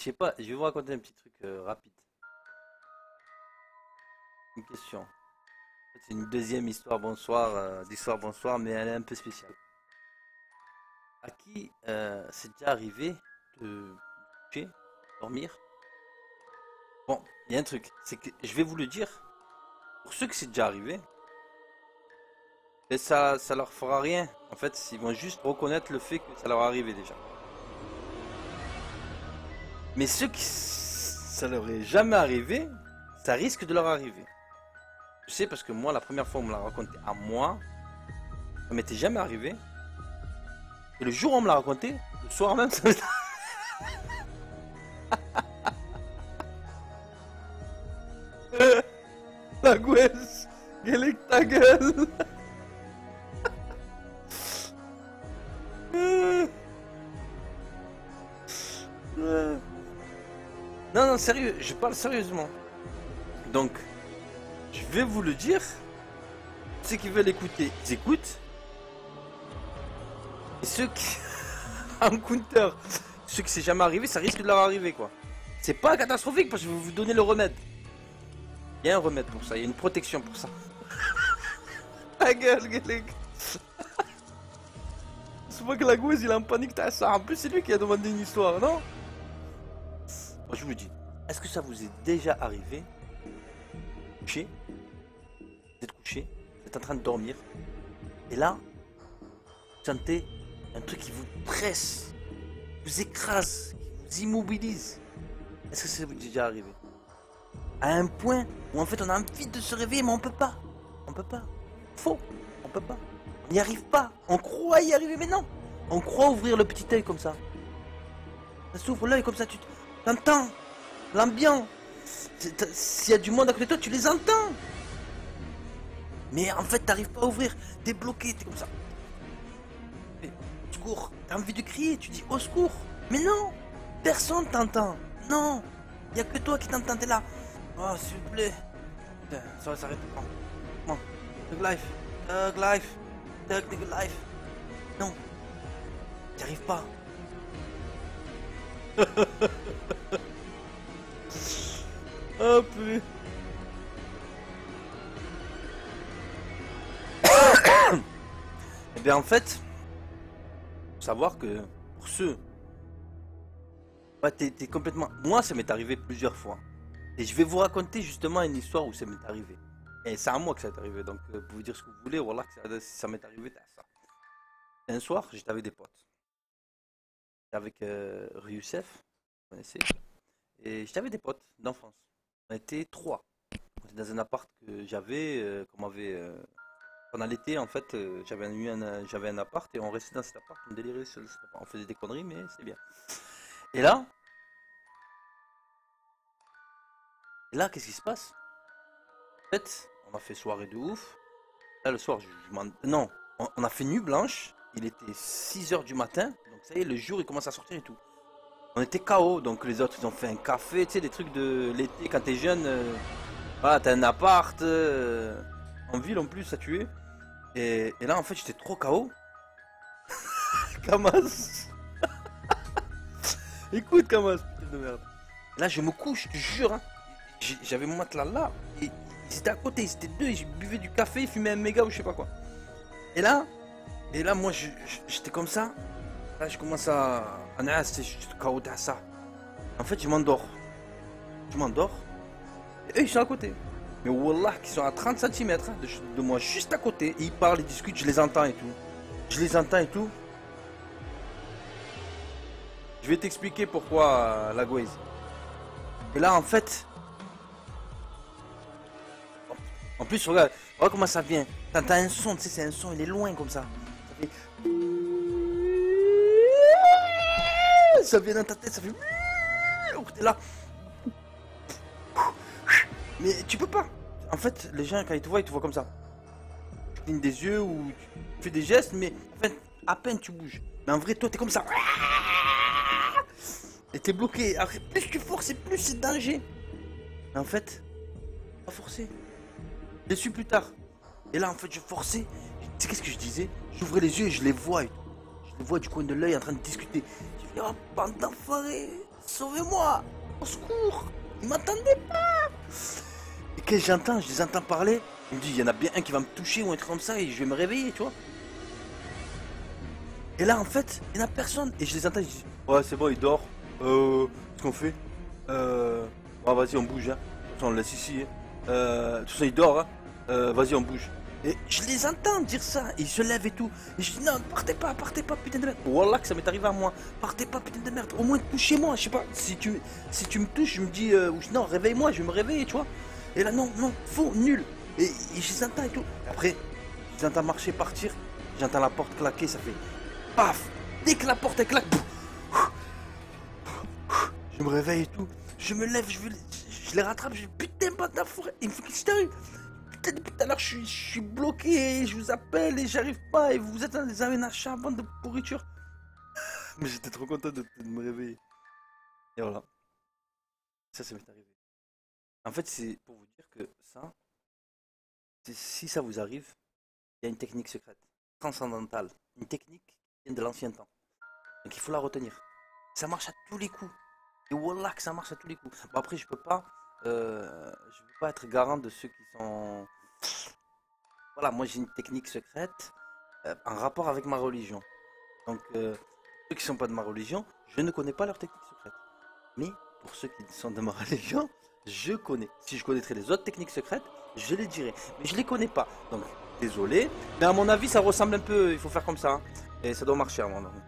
Je sais pas, je vais vous raconter un petit truc rapide. Une question. En fait, c'est une deuxième histoire bonsoir, d'histoire bonsoir, mais elle est un peu spéciale. À qui c'est déjà arrivé de coucher, dormir? Bon, il y a un truc, c'est que je vais vous le dire, pour ceux que c'est déjà arrivé, et ça leur fera rien. En fait, ils vont juste reconnaître le fait que ça leur est arrivé déjà. Mais ceux qui ça leur est jamais arrivé, ça risque de leur arriver. Je sais parce que moi, la première fois on me l'a raconté à moi, ça m'était jamais arrivé. Et le jour où on me l'a raconté, le soir même, ça m'est arrivé. La Gwez, quelle est ta gueule? Non, non, sérieux, je parle sérieusement. Donc, je vais vous le dire. Ceux qui veulent écouter, ils écoutent. Et ceux qui... en counter, ceux qui c'est jamais arrivé, ça risque de leur arriver, quoi. C'est pas catastrophique parce que je vais vous donner le remède. Il y a un remède pour ça, il y a une protection pour ça. Ta gueule, Guélec. C'est pas que la gouise, il est en panique, t'as ça. En plus, c'est lui qui a demandé une histoire, non? Moi, je vous le dis. Est-ce que ça vous est déjà arrivé? Couché, vous êtes couché, vous êtes en train de dormir. Et là, vous sentez un truc qui vous presse, vous écrase, qui vous immobilise. Est-ce que ça vous est déjà arrivé? À un point où en fait on a envie de se réveiller mais on peut pas. On peut pas. Faux. On peut pas. On n'y arrive pas. On croit y arriver mais non. On croit ouvrir le petit œil comme ça. Ça s'ouvre l'œil comme ça, tu t'entends l'ambiance. S'il y a du monde à côté de toi, tu les entends. Mais en fait t'arrives pas à ouvrir. T'es bloqué, t'es comme ça. Au secours. T'as envie de crier, tu dis au secours. Mais non. Personne t'entend. Non. Il n'y a que toi qui t'entends, t'es là. Oh, s'il vous plaît. Putain, ça va s'arrêter quand? Bon, Thug Life. Thug Life. Thug Life. Non. J'y arrive pas. Oh, putain. Eh bien, en fait, faut savoir que pour ceux. Ouais, t'es complètement. Moi, ça m'est arrivé plusieurs fois. Et je vais vous raconter justement une histoire où ça m'est arrivé. Et c'est à moi que ça m'est arrivé. Donc, vous pouvez dire ce que vous voulez. Voilà, que ça m'est arrivé à ça. Un soir, j'étais avec des potes. J'étais avec Youssef, vous connaissez. Et j'étais avec des potes d'enfance. On était trois. On était dans un appart que j'avais, qu'on m'avait. Pendant l'été, en fait, j'avais un appart et on restait dans cet appart. On délirait sur cet appart. On faisait des conneries, mais c'est bien. Et là, qu'est-ce qui se passe? En fait, on a fait soirée de ouf. Là, le soir, non, on a fait nuit blanche. Il était 6 h du matin. Donc, ça y est, le jour, il commence à sortir et tout. On était KO. Donc, les autres, ils ont fait un café. Tu sais, des trucs de l'été quand t'es jeune. Voilà, t'as un appart. En ville, en plus, ça tuait. Et là, en fait, j'étais trop KO. Kamas. Écoute, Kamas, putain de merde. Là, je me couche, je te jure. Hein. J'avais mon matelas là. Et ils étaient à côté, ils étaient deux. Ils buvaient du café, ils fumaient un méga ou je sais pas quoi. Et là, moi, j'étais comme ça. Là, je commence à. J'étais KO à ça. En fait, je m'endors. Je m'endors. Et eux, ils sont à côté. Mais wallah, qui sont à 30 cm de moi, juste à côté. Et ils parlent, ils discutent, je les entends et tout. Je les entends et tout. Je vais t'expliquer pourquoi la Gouise. Et là, en fait. En plus, regarde comment ça vient. T'entends un son, tu sais, c'est un son, il est loin comme ça. Ça fait. Ça vient dans ta tête, ça fait. T'es là. Mais tu peux pas. En fait, les gens, quand ils te voient comme ça. Tu clignes des yeux ou tu fais des gestes, mais en fait, à peine tu bouges. Mais en vrai, toi, t'es comme ça. Et t'es bloqué. Après, plus tu forces, et plus c'est danger. Mais en fait, pas forcer. J'ai su plus tard. Et là, en fait, je forçais. Tu sais qu'est-ce que je disais? J'ouvrais les yeux et je les vois. Je les vois du coin de l'œil en train de discuter. Je dis, oh, bande d'enfoirés. sauvez-moi, au secours, ils m'entendaient pas. Et quand j'entends, je les entends parler, je me dis, il y en a bien un qui va me toucher ou un truc comme ça et je vais me réveiller, tu vois. Et là, en fait, il n'y en a personne. Et je les entends, je dis, ouais, c'est bon, il dort. Qu'est-ce qu'on fait ouais, vas-y, on bouge, hein. On le laisse ici. Tout ça, il dort, hein. Vas-y, on bouge. Et je les entends dire ça, et ils se lèvent et tout. Et je dis non, partez pas, putain de merde. Wallah que ça m'est arrivé à moi. Partez pas, putain de merde. Au moins touchez-moi, je sais pas. Si tu me touches, je me dis non, réveille-moi, je vais me réveiller, tu vois. Et là, non, faux, nul. Et je les entends et tout. Et après, je les entends marcher, partir. J'entends la porte claquer, ça fait paf. Dès que la porte elle claque, je me réveille et tout. Je me lève, je les rattrape, je dis putain, pas de la forêt. Il me fait qu'est-ce que t'arrives? Depuis tout à l'heure, je suis bloqué, je vous appelle et j'arrive pas, et vous êtes dans un achat, bande de pourriture. Mais j'étais trop content de me réveiller. Et voilà. Ça m'est arrivé. En fait, c'est pour vous dire que ça, si ça vous arrive, il y a une technique secrète, transcendantale. Une technique qui vient de l'ancien temps. Donc il faut la retenir. Ça marche à tous les coups. Et voilà que ça marche à tous les coups. Bon, après, je peux pas être garant de ceux qui sont... Voilà, moi j'ai une technique secrète en rapport avec ma religion. Donc, ceux qui sont pas de ma religion, je ne connais pas leur technique secrète. Mais pour ceux qui sont de ma religion, je connais. Si je connaîtrais les autres techniques secrètes, je les dirais. Mais je les connais pas. Donc, désolé. Mais à mon avis, ça ressemble un peu. Il faut faire comme ça. Hein. Et ça doit marcher à mon avis.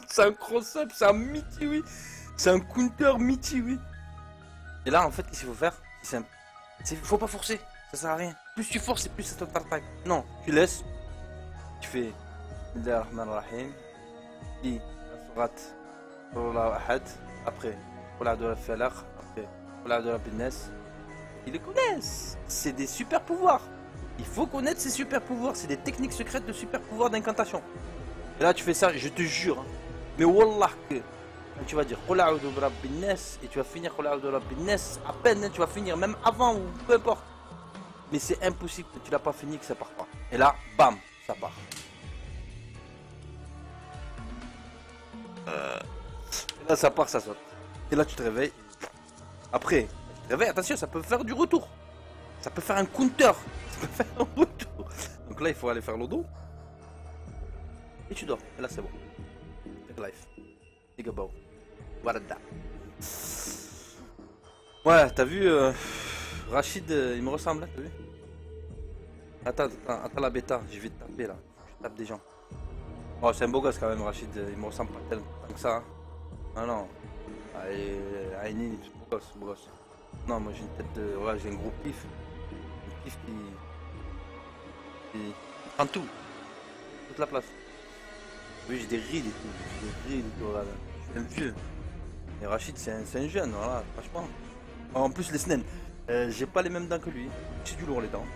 C'est un cross-up, c'est un miti-oui. C'est un counter miti-oui. Et là, en fait, qu'est-ce qu'il faut faire? C'est simple. Faut pas forcer, ça sert à rien. Plus tu forces, plus ça te tartaque. Non, tu laisses. Tu fais Bismillahirrahmanirrahim. Lis la surat Ahad. Après, Qul de la Falaq. Après, Qul de la Binnas. Ils les connaissent. C'est des super pouvoirs. Il faut connaître ces super pouvoirs. C'est des techniques secrètes de super pouvoirs d'incantation. Et là, tu fais ça, je te jure. Hein. Mais wallah que. Tu vas dire Qul a'udhu bi rabbin nas et tu vas finir Qul a'udhu bi rabbin nas à peine, hein, tu vas finir même avant ou peu importe. Mais c'est impossible que tu l'as pas fini que ça part pas. Et là, bam, ça part. Et là ça part, ça saute. Et là tu te réveilles. Après, tu te réveilles, attention, ça peut faire du retour. Ça peut faire un counter. Ça peut faire un retour. Donc là il faut aller faire le dos. Et tu dors. Et là c'est bon. Take life. Take a bow. Voilà. Ouais, t'as vu Rachid, il me ressemble, là, t'as vu? Attends la bêta, je vais te taper là. Je tape des gens. Oh, c'est un beau gosse quand même, Rachid, il me ressemble pas tellement que ça. Hein. Ah non. Aïni, beau gosse. Non, moi j'ai une tête de. Ouais, j'ai un gros pif. Un pif qui prend tout. Toute la place. Oui, j'ai des rides et tout. J'ai des rides et tout, voilà. Je suis un vieux. Et Rachid, c'est un jeune, voilà, franchement. En plus, les snens, j'ai pas les mêmes dents que lui. C'est du lourd les dents.